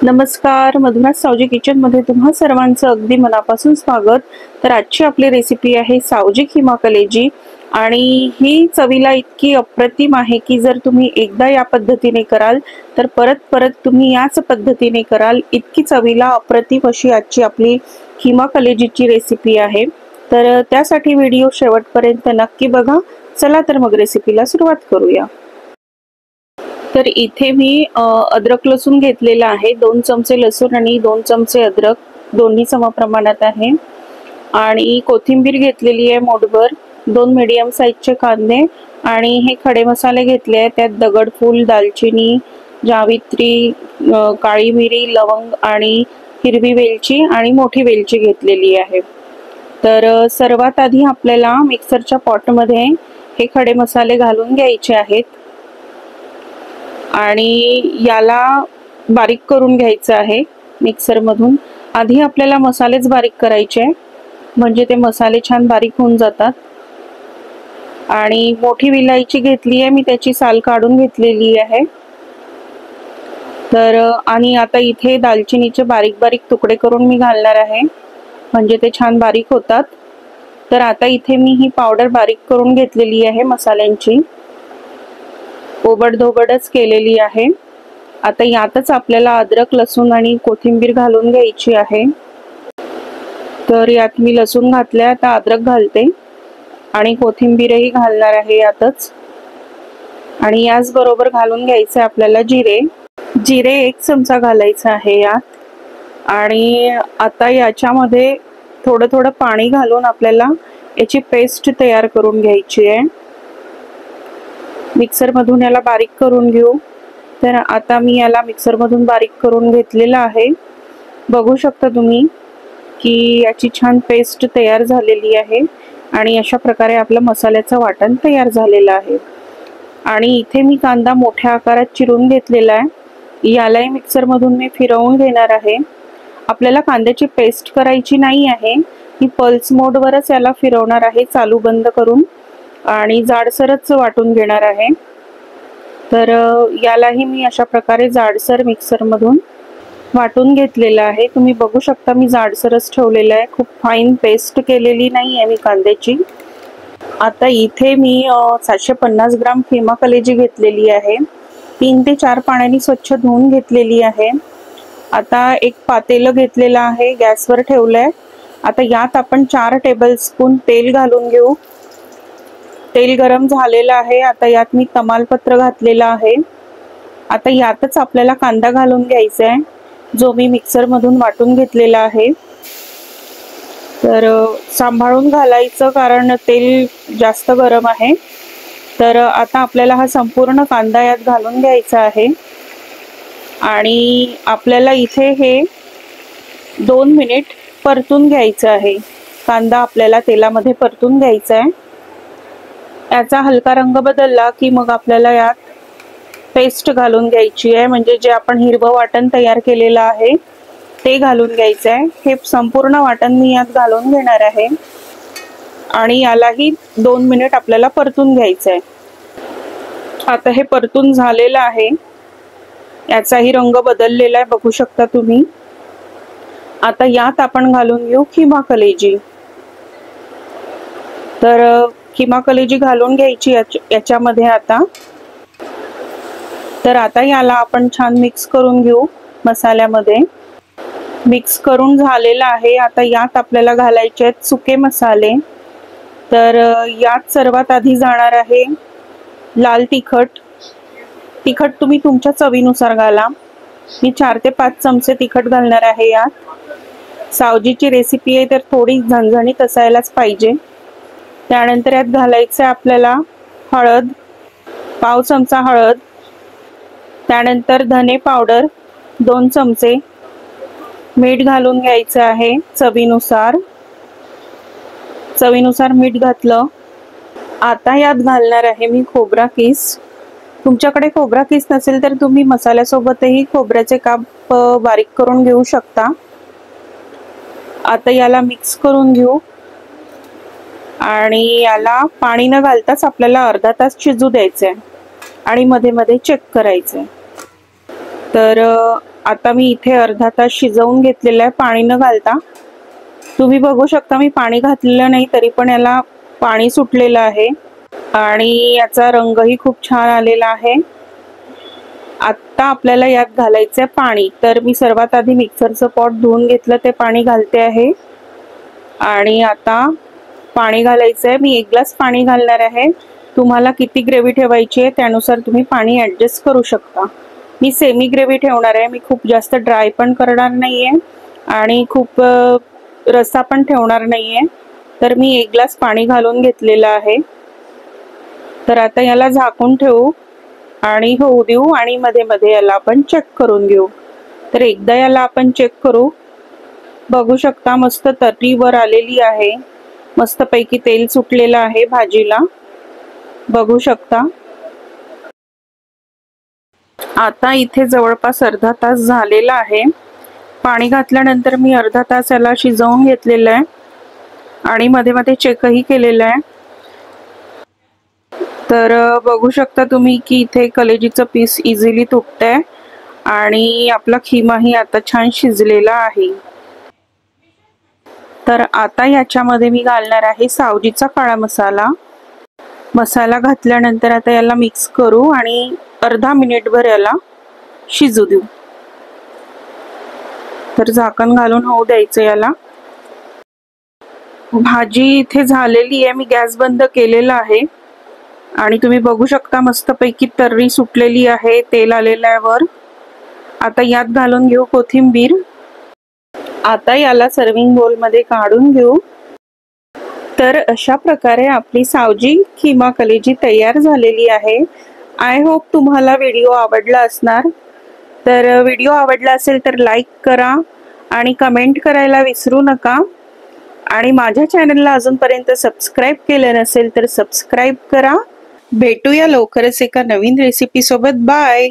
नमस्कार, मधुराज सावजी किचन मध्ये तुम्हा सर्वांचं अगदी मनापासून स्वागत। तर आजची आपली रेसिपी आहे सावजी खिमा कलेजी आणि ही चवीला इतकी अप्रतिम आहे की जर तुम्ही एकदा या पद्धतीने कराल तर परत परत तुम्ही याच पद्धतीने कराल। इतकी चवीला अप्रतिम अशी आजची आपली खिमा कलेजीची रेसिपी आहे। तर त्यासाठी व्हिडिओ शेवटपर्यंत नक्की बघा। चला तर मग रेसिपीला सुरुवात करूया। तर इथे मी अद्रक लसूण घेतलेला आहे। 2 चमचे लसूण आणि 2 चमचे अद्रक दोन्ही सम प्रमाणात आहे। आणि कोथिंबीर घेतलेली आहे मोठभर, 2 मीडियम साइजचे कांदे आणि हे खडे मसाले घेतले आहेत। त्यात दगडफूल, दालचिनी, जावित्री, काळी मिरी, लवंग आणि हिरवी वेलची आणि मोठी वेलची घेतलेली आहे। तर सर्वात आधी आपल्याला मिक्सरच्या पॉटमध्ये हे खडे मसाले घालून घ्यायचे आहेत आणि याला बारीक करून घ्यायचं आहे मिक्सर मधून। आधी आपल्याला मसालेच बारीक करायचे म्हणजे ते मसाले छान बारीक होऊन जातात। आणि मोठी विलायची घेतली आहे मी, त्याची साल काढून घेतलेली आहे। तर आणि आता इथे दालचिनीचे बारीक बारीक तुकडे करून मी घालणार आहे म्हणजे ते छान बारीक होतात। तर आता इथे मी ही पावडर बारीक करून घेतलेली आहे मसाल्यांची, ओबडधोबडच केलेली आहे। आता यातच आपल्याला अद्रक, लसूण आणि कोथिंबीर घालून घ्यायची आहे। तर यात मी लसूण घातले, आता अद्रक घालते आणि कोथिंबीरही घालणार आहे यातच। आणि याच बरोबर घालून घ्यायचे आपल्याला जिरे 1 चमचा घालायचा आहे यात। आणि आता याच्यामध्ये थोडं थोडं पाणी घालून आपल्याला याची पेस्ट तयार करून घ्यायची आहे। मिक्सर मधून याला बारीक करून घेऊ। तर आता मी याला मिक्सर मधून बारीक करून घेतलेला आहे। बघू शकता तुम्ही की याची छान पेस्ट तयार झालेली आहे आणि अशा प्रकारे आपलं मसाल्याचं वाटण तयार झालेलं आहे। आणि इथे मी कांदा मोठ्या आकारात चिरून घेतलेला आहे, यालाही मिक्सर मधून मी फिरवून घेणार आहे। आपल्याला कांद्याची पेस्ट करायची नाही आहे, ही पल्स मोड वरच याला फिरवणार आहे चालू बंद करून आणि जाडसरच वाटून घेणार आहे। तर यालाही मी अशा प्रकारे जाडसर मिक्सर मधून वाटून घेतलेला आहे। तुम्ही बघू शकता मी जाडसरच ठेवलेला आहे, खूप फाईन पेस्ट केलेली नाही आहे मी कांद्याची। आता इथे मी 750 ग्राम खिमा कलेजी घेतलेली आहे, 3 ते 4 पाण्याने स्वच्छ धुवून घेतलेली आहे। आता एक पातेलं घेतलेलं आहे, गॅसवर ठेवलंय। आता यात आपण 4 टेबलस्पून तेल घालून घेऊ। तेल गरम झालेलं आहे, आता यात मी तमालपत्र घातलेलं आहे। आता यातच आपल्याला कांदा घालून घ्यायचा आहे जो मी मिक्सर मधून वाटून घेतलेला आहे। तर सांभाळून घालायचं कारण तेल जास्त गरम आहे। तर आता आपल्याला हा संपूर्ण कांदा यात घालून घ्यायचा आहे आणि आपल्याला इथे हे 2 मिनिट परतून घ्यायचं आहे। कांदा आपल्याला तेलामध्ये परतून घ्यायचा आहे। याचा हलका रंग बदलला की मग आपल्याला यात पेस्ट घालून घ्यायची आहे, म्हणजे जे आपण हिरवं वाटण तयार केलेलं आहे ते घालून घ्यायचं आहे। हे संपूर्ण वाटण मी यात घालून घेणार आहे आणि यालाही 2 मिनिट आपल्याला परतून घ्यायचं आहे। आता हे परतून झालेलं आहे, याचाही रंग बदललेला आहे, बघू शकता तुम्ही। आता यात आपण घालून घेऊ खिमा कलेजी। तर खिमा कलेजी घालून घ्यायची याच्यामध्ये आता। तर आता याला आपण छान मिक्स करून घेऊ मसाल्यामध्ये। मिक्स करून झालेला आहे, आता यात आपल्याला घालायचे आहेत सुके मसाले। तर यात सर्वात आधी जाणार आहे लाल तिखट। तिखट तुम्ही तुमच्या चवीनुसार घाला, मी 4 ते 5 चमचे तिखट घालणार आहे यात। सावजीची रेसिपी आहे तर थोडी झणझणीत असायलाच पाहिजे। त्यानंतर यात घालायचं आपल्याला हळद, पाव चमचा हळद। त्यानंतर धने पावडर 2 चमचे, मीठ घालून घ्यायचं आहे चवीनुसार। चवीनुसार मीठ घातलं। आता यात घालणार आहे मी खोबरा किस। तुमच्याकडे खोबरा किस नसेल तर तुम्ही मसाल्यासोबतही खोबऱ्याचे काप बारीक करून घेऊ शकता। आता याला मिक्स करून घेऊ आणि याला पाणी न घालताच आपल्याला अर्धा तास शिजू द्यायचे आणि मध्ये मध्ये चेक करायचे। तर आता मी इथे अर्धा तास शिजवून घेतलेलं आहे पाणी न घालता। तुम्ही बघू शकता मी पाणी घातलेलं नाही तरी पण याला पाणी सुटलेलं आहे आणि याचा रंगही खूप छान आलेला आहे। आता आपल्याला यात घालायचं आहे पाणी। तर मी सर्वात आधी मिक्सरचं पॉट धुवून घेतलं ते पाणी घालते आहे आणि आता पाणी घालायचं आहे। मी 1 ग्लास पाणी घालणार आहे। तुम्हाला किती ग्रेव्ही ठेवायची आहे त्यानुसार तुम्ही पाणी ॲडजस्ट करू शकता। मी सेमी ग्रेव्ही ठेवणार आहे। मी खूप जास्त ड्राय पण करणार नाही आहे आणि खूप रस्सा पण ठेवणार नाही आहे। तर मी 1 ग्लास पाणी घालून घेतलेलं आहे। तर आता याला झाकून ठेवू आणि होऊ देऊ आणि मध्ये मध्ये याला आपण चेक करून घेऊ। तर एकदा याला आपण चेक करू। बघू शकता मस्त तर्री वर आलेली आहे, मस्त पैकी तेल सुटलेलं आहे भाजीला, बघू शकता। आता इथे जवळपास अर्धा तास झालेला आहे। पाणी घातल्यानंतर मी अर्धा तास याला शिजवून घेतलेलं आहे आणि मध्ये मध्ये चेकही केलेलं आहे। तर बघू शकता तुम्ही की इथे कलेजीचं पीस इझिली तुटतंय आणि आपला खिमाही आता छान शिजलेला आहे। तर आता याच्यामध्ये मी घालणार आहे सावजीचा काळा मसाला। मसाला घातल्यानंतर आता याला मिक्स करू आणि अर्धा मिनिटभर याला शिजू देऊ। तर झाकण घालून होऊ द्यायचं याला। भाजी इथे झालेली आहे, मी गॅस बंद केलेला आहे आणि तुम्ही बघू शकता मस्त पैकी तर्री सुटलेली आहे, तेल आलेलं आहे वर। आता यात घालून घेऊ कोथिंबीर। आता याला सर्विंग बोल मध्ये काढून घेऊ। तर अशा प्रकारे आपली सावजी खिमा कलेजी तयार झालेली आहे। आय होप तुम्हाला व्हिडिओ आवडला असणार। तर व्हिडिओ आवडला असेल तर लाईक करा आणि कमेंट करायला विसरू नका आणि माझ्या चॅनलला अजूनपर्यंत सबस्क्राईब केलं नसेल तर सबस्क्राईब करा। भेटूया लवकरच एका नवीन रेसिपी सोबत। बाय।